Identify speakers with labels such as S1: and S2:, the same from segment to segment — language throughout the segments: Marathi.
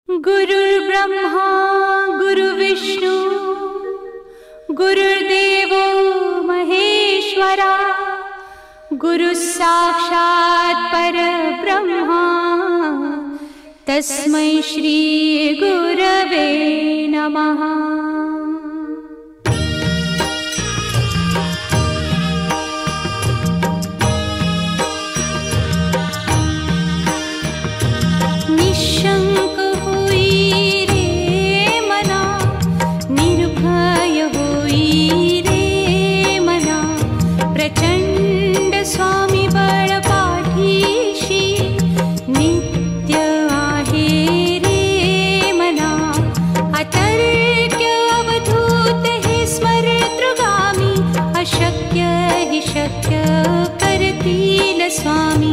S1: गुरुर्ब्रह्मा गुरुविष्णु गुरुर्देवो महेश्वरा गुरुसाक्षात् परब्रह्मा तस्मै श्री गुरवे नमः। निशंक होई रे मना, निर्भय होई रे मना, प्रचंड स्वामी बळ पाठीशी नित्य आहे रे मना। अतर्क्य अवधूत हे स्मरतृगामी, अशक्य हि शक्य करतील स्वामी।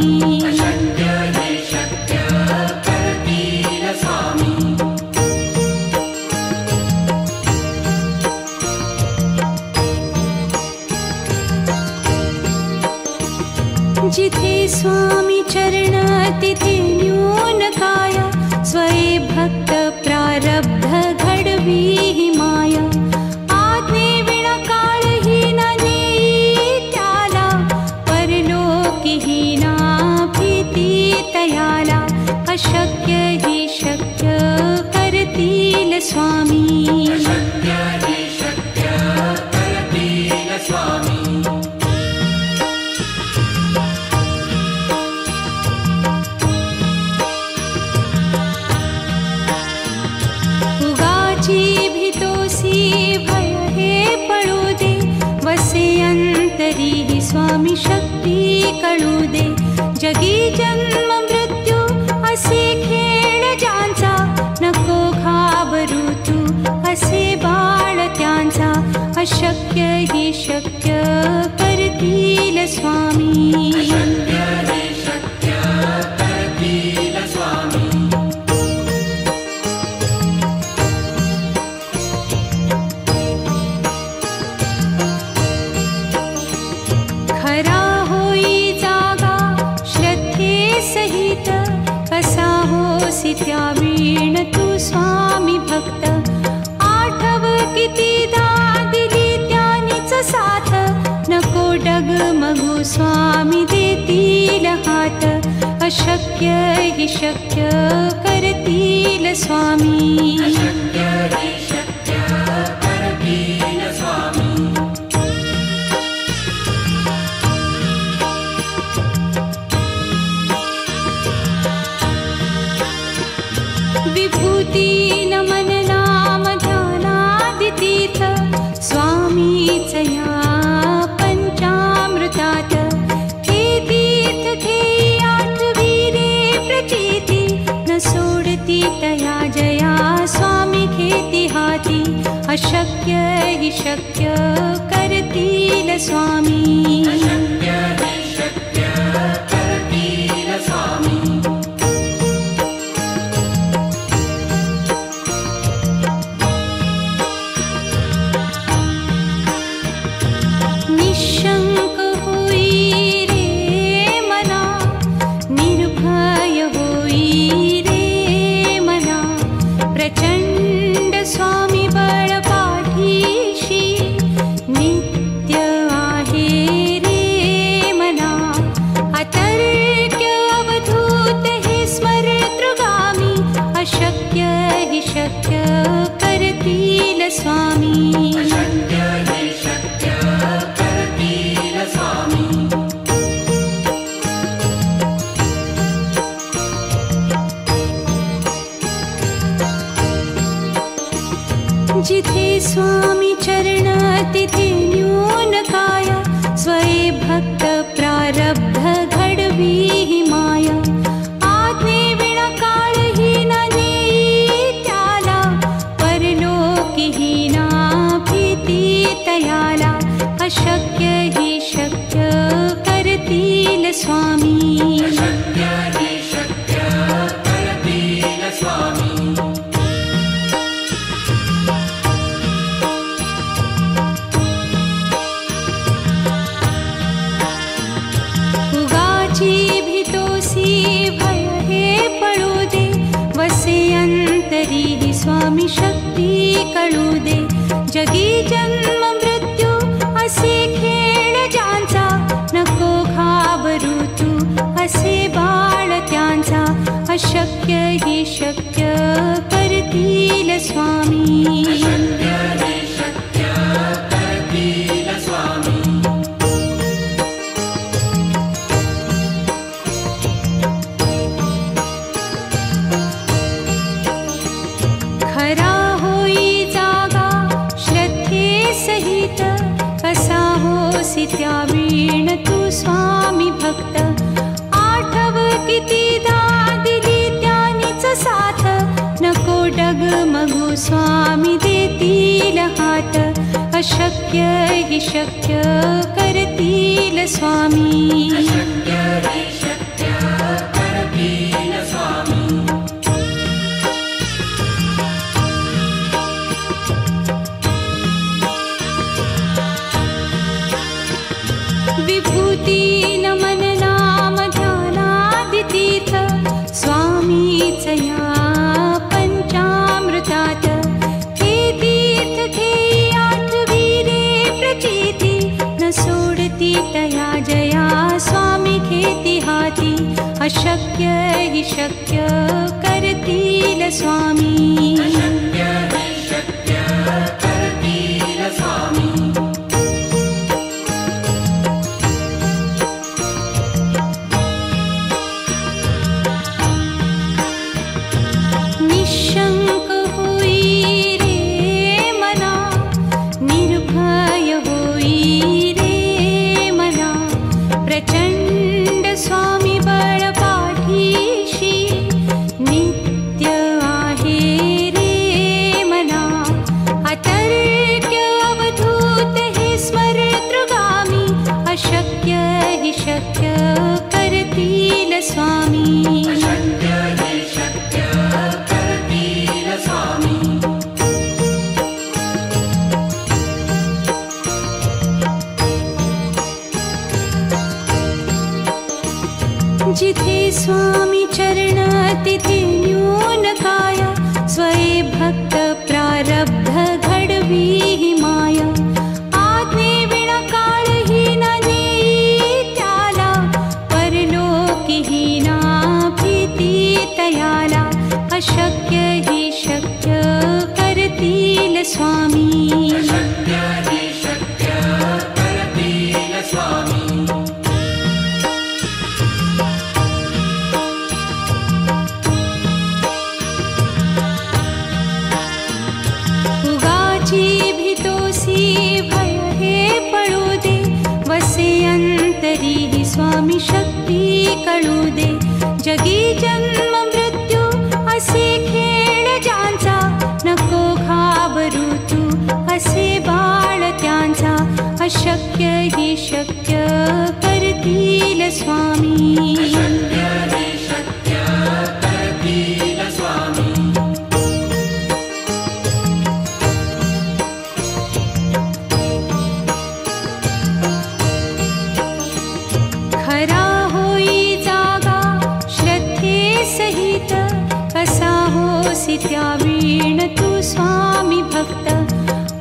S1: जिथे स्वामी चरण तिथे न्यून काया, स्वये भक्त प्रारब्ध घडवी ही माया। आज्ञे विना काळही ना नेई त्याला, परलोकी ही ना भीती तयाला। अशक्य ही शक्य करतील स्वामी। स्वामी शक्ती कळू दे, जगी जन्म मृत्यू असे खेळ ज्यांचा। नको घाबरू तू असे बाळ त्यांचा, अशक्य ही शक्य करतील स्वामी। त्यावीण तू स्वामी भक्त, आठव कितीदा दिली त्यानीच साथ। नको डगमगू स्वामी देतील हात, अशक्य हि शक्य करतील स्वामी। विभूती नमन नाम ध्यानादितीर्थ, स्वामीच या पंचामृतात। हे तीर्थ घेई आठवी रे प्रचिती, न सोडती तया जया स्वामी घेती हाती। अशक्य हि शक्य करतील स्वामी। निशंक होई रे मना, निर्भय होई रे मना, प्रचंड स्वामी बळ पाठीशी नित्य आहे रे मना। अतर्क्य अवधूत हे स्मरतृगामी, अशक्य हि शक्य करतील स्वामी। जिथे स्वामी चरण तिथे न्यून काया, स्वये भक्त प्रारब्ध घडवी ही माया। आज्ञे विना काळही ना नेई त्याला, परलोकी ही ना भीती तयाला। अशक्य ही शक्य करतील स्वामी। भीतोसी भय हे पळू दे, वसे अंत स्वामी शक्ती कळू दे. जगी जन्म मृत्यू असे खेळ ज्यांचा, नको घाबरू तू असे बाळ त्यांचा. अशक्य ही शक्य करतील स्वामी. खरा होई जागा श्रद्धे सहित, कसा होसी त्या वीण तू स्वामी भक्त. आठव कितीदा दिली त्यानीच साथ, नको डगमगू स्वामी देतील हात. अशक्य ही शक्य करतील स्वामी. विभूती नमन नाम ध्यानादितीर्थ, स्वामीच या पंचामृतात. हे तीर्थ घेई आठवीरे प्रचिती, न सोडती तया जया स्वामी घेती हाती. अशक्य ही शक्य करतील स्वामी. निशंक होई रे मना, निर्भय होई रे मना. प्रचंड स्वामी बळ पाठीशी, नित्य आहे रे मना. अतर्क्य अवधूत हे स्मरतृगामी, अशक्य हि शक्य करतील स्वामी. जिथे स्वामी चरण तिथे न्यून काया, स्वये भक्त प्रारब्ध घडवी ही माया. आज्ञे विना काळही न नेई त्याला, परलोकी ही ना भीती तयाला. अशक्य ही शक्य करतील स्वामी. भीतोसी भय हे पळू दे, वसे अंतरी ही स्वामी शक्ती कळू दे. जगी जन्म मृत्यू असे खेळ ज्यांचा, नको घाबरू तू असे बाळ त्यांचा. अशक्य ही शक्य करतील स्वामी. खरा होई जागा श्रद्धे सहित, कसा होसी त्या वीण तू स्वामी भक्त.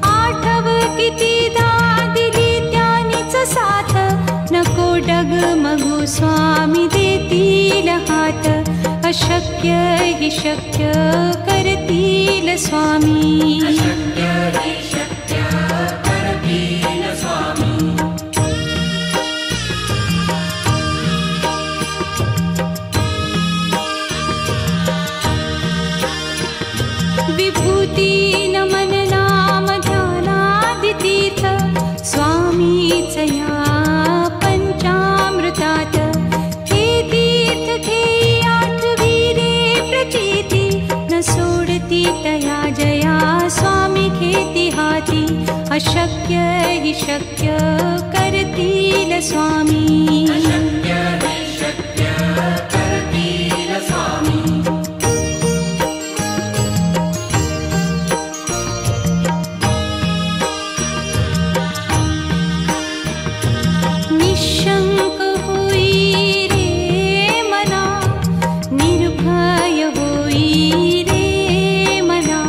S1: आठव कितीदा दिली त्यानीच साथ, नको डगमगू स्वामी देतील हात. अशक्य हि शक्य करतील स्वामी. विभूती नमन नाम ध्यानादितीर्थ, स्वामीच या पंचामृतात. हे तीर्थ घेई आठवीरे प्रचिती, न सोडती तया जया स्वामी घेती हाती. अशक्य हि शक्य करतील स्वामी. निशंक होई रे मना, निर्भय होई रे मना.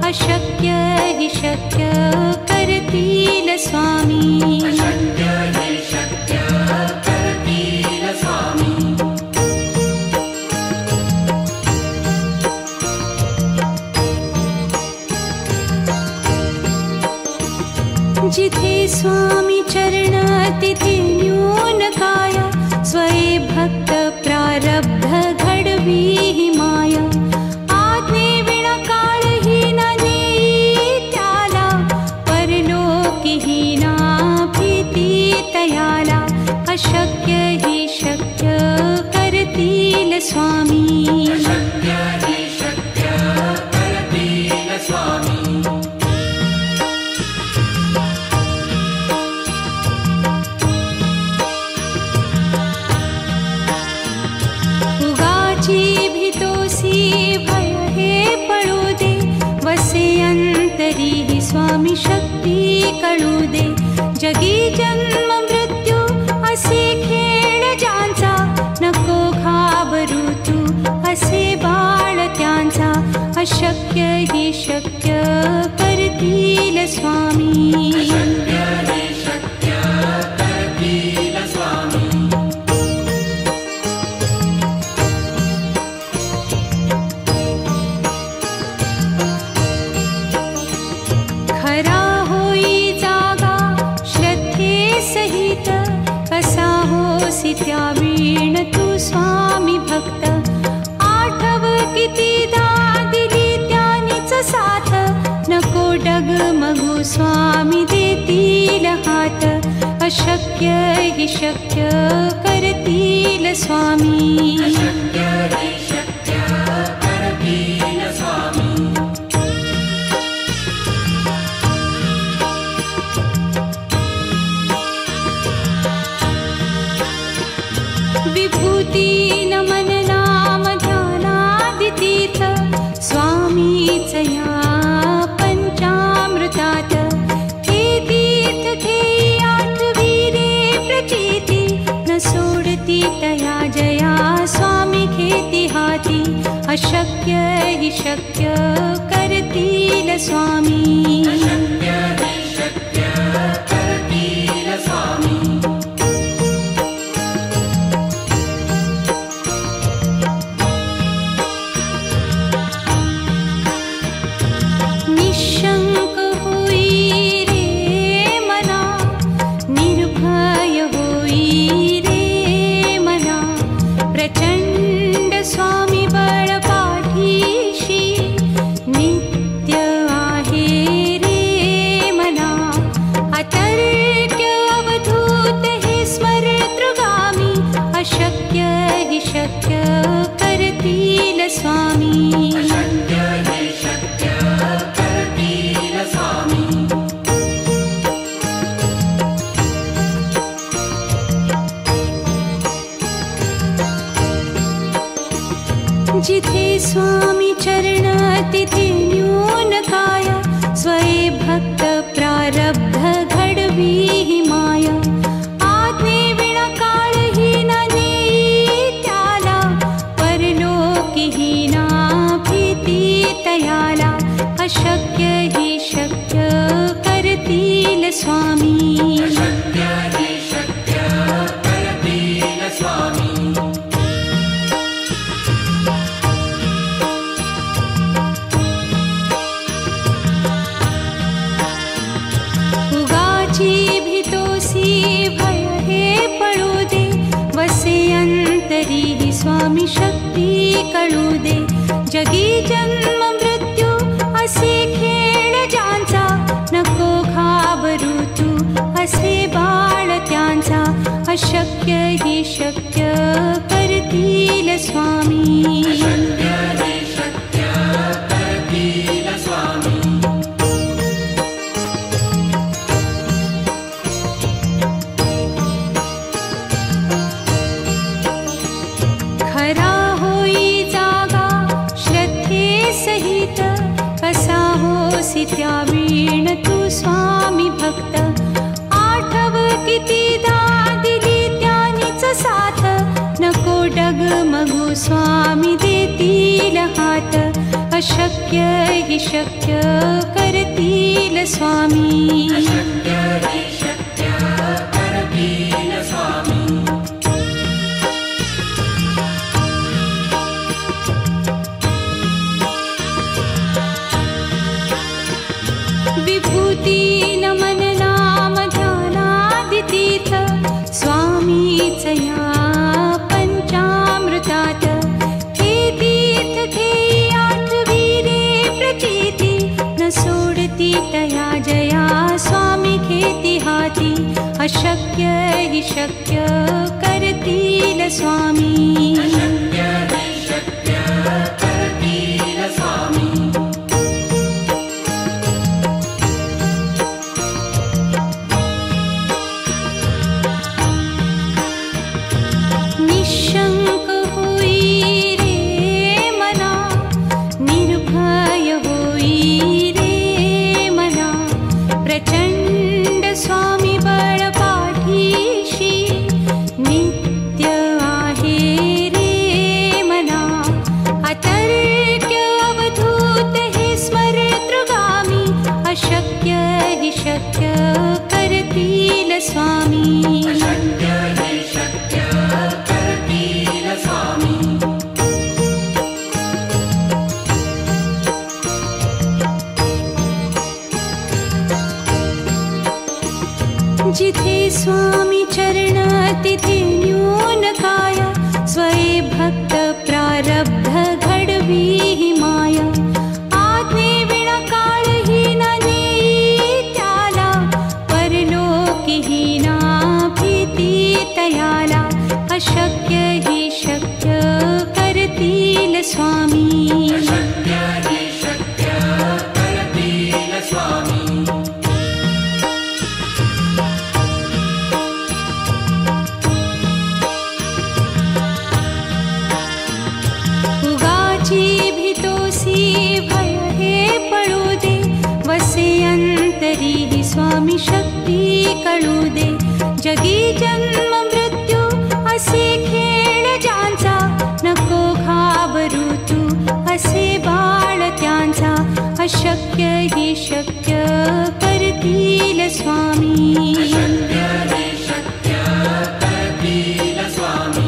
S1: अशक्य हि शक्य करतील स्वामी.
S2: अशक्य हि शक्य करतील स्वामी.
S1: जिथे स्वामी चरण तिथे न्यून काय. स्वये भक्त प्रारब्ध घडवी हि माया. आज्ञे विना काळहीन नेई त्याला. परलोकीहीना भीती तयाला. अशक्य हि शक्य करतील स्वामी.
S2: अशक्य हि शक्य करतील स्वामी. भय हे पळू दे. वसे अंतरी ही स्वामी शक्ती कळू दे. जगी जन्म मृत्यू असे खेळ ज्यांचा. नको घाबरू तू असे बाळ त्यांचा. अशक्य हि शक्य करतील स्वामी. अशक्य हि शक्य करतील स्वामी.
S1: खरा होई जागा श्रद्धे सहित. कसा होसी त्या वीण तू स्वामी भक्त. आठव कितीदा दिली त्यानीच साथ. नको डगमगू स्वामी देतील हात. अशक्य हि शक्य करतील स्वामी.
S2: अशक्य हि शक्य करतील स्वामी.
S1: विभूती नमन नाम ध्यानादितीर्थ. स्वामीच या पंचामृतात. हे तीर्थ घेई आठवी रे प्रचिती. न सोडती तया जया स्वामी घेती हाती. अशक्य हि शक्य करतील स्वामी.
S2: अशक्य हि शक्य करतील स्वामी. निशंक होई रे मना. निर्भय होई रे मना. प्रचंड स्वामी बळ पाठीशी. नित्य आहे रे मना. अतर्क्य अवधूत हे स्मरतृगामी. अशक्य हि शक्य करतील स्वामी. अशक्य हि शक्य करतील स्वामी.
S1: जिथे स्वामी चरण तिथे न्यून काय. स्वये भक्त प्रारब्ध घडवी हि माया. आज्ञे विना काळहीन नेई त्याला. परलोकीहीना भीती तयाला. अशक्य हि शक्य करतील स्वामी.
S2: अशक्य हि शक्य करतील स्वामी. भय हे पळू दे. वसे अंतरी ही स्वामी शक्ती कळू दे. जगी जन्म मृत्यू असे खेळ ज्यांचा. नको घाबरू तू असे बाळ त्यांचा. अशक्य हि शक्य करतील स्वामी. अशक्य हि शक्य करतील स्वामी.
S1: खरा होई जागा श्रद्धे सहित. कसा होसी त्या वीण तू स्वामी भक्त. आठव कितीदा दिली त्यानीच साथ. नको डगमगू स्वामी देतील हात. अशक्य हि शक्य करतील स्वामी.
S2: अशक्य हि शक्य करतील स्वामी.
S1: विभूती नमन नाम ध्यानादितीर्थ स्वामीच या पंचामृतात. हे तीर्थ घेई आठविरे प्रचिती न सोडती तया जया स्वामी घेती हाती. अशक्य हि शक्य करतील स्वामी.
S2: अशक्य हि शक्य करतील स्वामी.
S1: निशंक होई रे मना, निर्भय होई रे मना. प्रचंड स्वामी बळ पाठीशी नित्य आहे रे मना. अतर्क्य अवधूत हे स्मरतृगामी. अशक्य हि शक्य करतील स्वामी.
S2: अशक्य हि शक्य करतील स्वामी.
S1: जिथे स्वामी चरण तिथे न्यून काय. स्वये भक्त प्रारब्ध घडवी हि माया. आज्ञे विना काळही न नेई त्याला. परलोकी हि ना भीती तयाला. अशक्य हि शक्य करतील स्वामी.
S2: अशक्य हि शक्य करतील स्वामी.
S1: उगाची भीतोसी भय हे पळू दे. वसे अंतरी हि स्वामी शक्ती कळू दे. जगी जन्म मृत्यू असे खेळ ज्यांचा. नको घाबरू तू असे बाळ त्यांचा. अशक्य हि शक्य करतील स्वामी.
S2: अशक्य हि शक्य करतील स्वामी.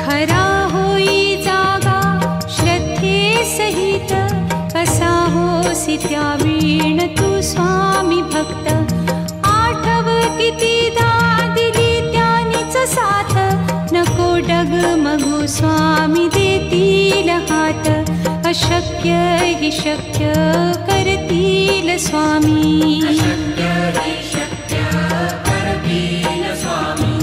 S1: खरा होई जागा श्रद्धे सहित. कसा होसी त्या वीण तू स्वामी भक्त. आठव कितीदा दिली त्यानीच साथ. नको डगमगू स्वामी देतील हात. अशक्य हि शक्य करतील स्वामी.
S2: अशक्य हि शक्य करतील स्वामी.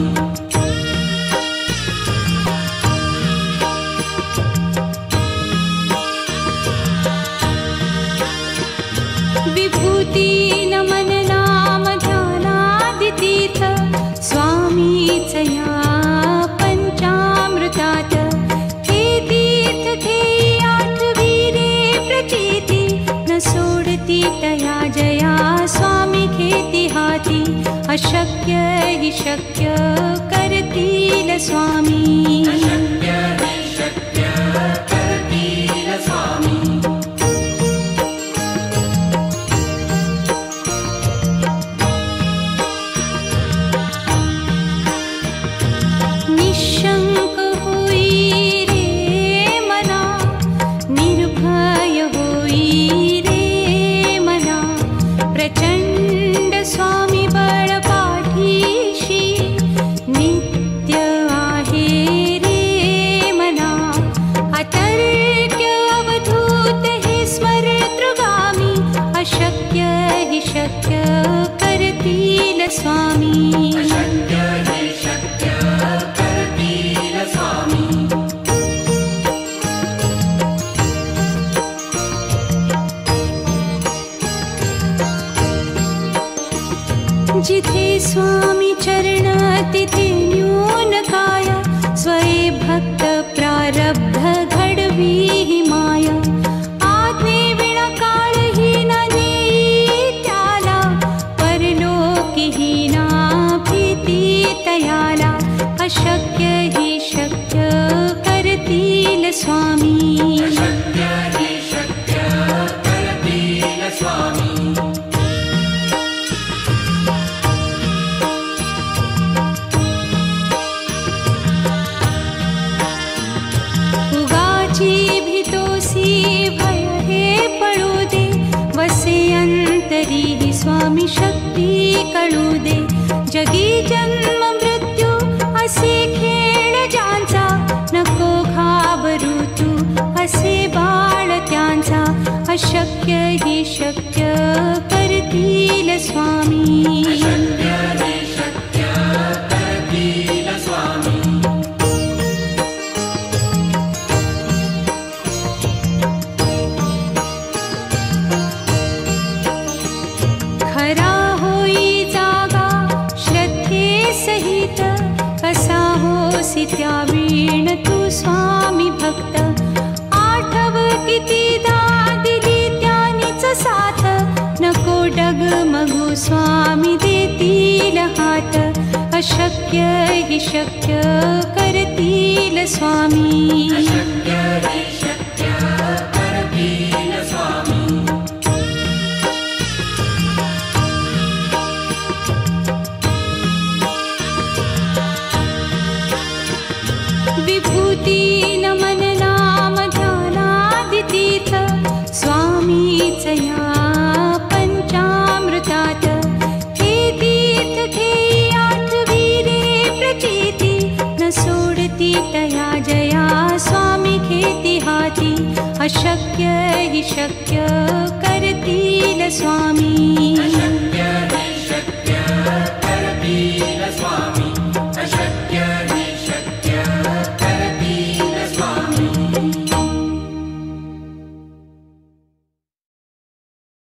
S1: विभूती नमन नाम ध्यानादितीर्थ स्वामीच या पंचामृतात. हे तीर्थ घेई आठविरे प्रचिती न सोडती तया जया स्वामी घेती हाती. अशक्य हि शक्य करतील स्वामी.
S2: अशक्य हि शक्य करतील स्वामी.
S1: निशंक होई रे मना, निर्भय होई रे मना. प्रचंड स्वामी बळ पाठीशी नित्य आहे रे मना. अतर्क्य अवधूत हे स्मरतृगामी. अशक्य हि शक्य करतील स्वामी.
S2: अशक्य हि शक्य करतील स्वामी.
S1: जिथे स्वामी चरण तिथे न्यून काय. स्वये भक्त प्रारब्ध घडवी हि माया. आज्ञे विना काळही न नेई त्याला. परलोकी हि ना अशक्य हि शक्य करतील स्वामी.
S2: अशक्य हि शक्य करतील स्वामी.
S1: उगाची भीतोसी भय हे पळू दे, वसे अंतरी ही स्वामी शक्ती कळू दे. जगी जन्म मृत्यू असे खेळ ज्यांचा, नको घाबरू तू असे बाळ त्यांचा. अशक्य हि शक्य करतील स्वामी.
S2: अशक्य हि शक्य करतील स्वामी.
S1: खरा होई जागा श्रद्धे सहित, कसा होसी त्या वीण तू स्वामी भक्त. आठव कितीदा दिली त्यानीच साथ, नको डगमगू स्वामी देतील हात. अशक्य हि शक्य करतील स्वामी.
S2: अशक्य हि शक्य करतील स्वामी.
S1: विभूती नमन नाम ध्यानादितीर्थ, स्वामीच या पंचामृतात. हे तीर्थ घेई आठवीरे प्रचिती, न सोडती तया जया स्वामी घेती हाती. अशक्य हि शक्य करतील स्वामी.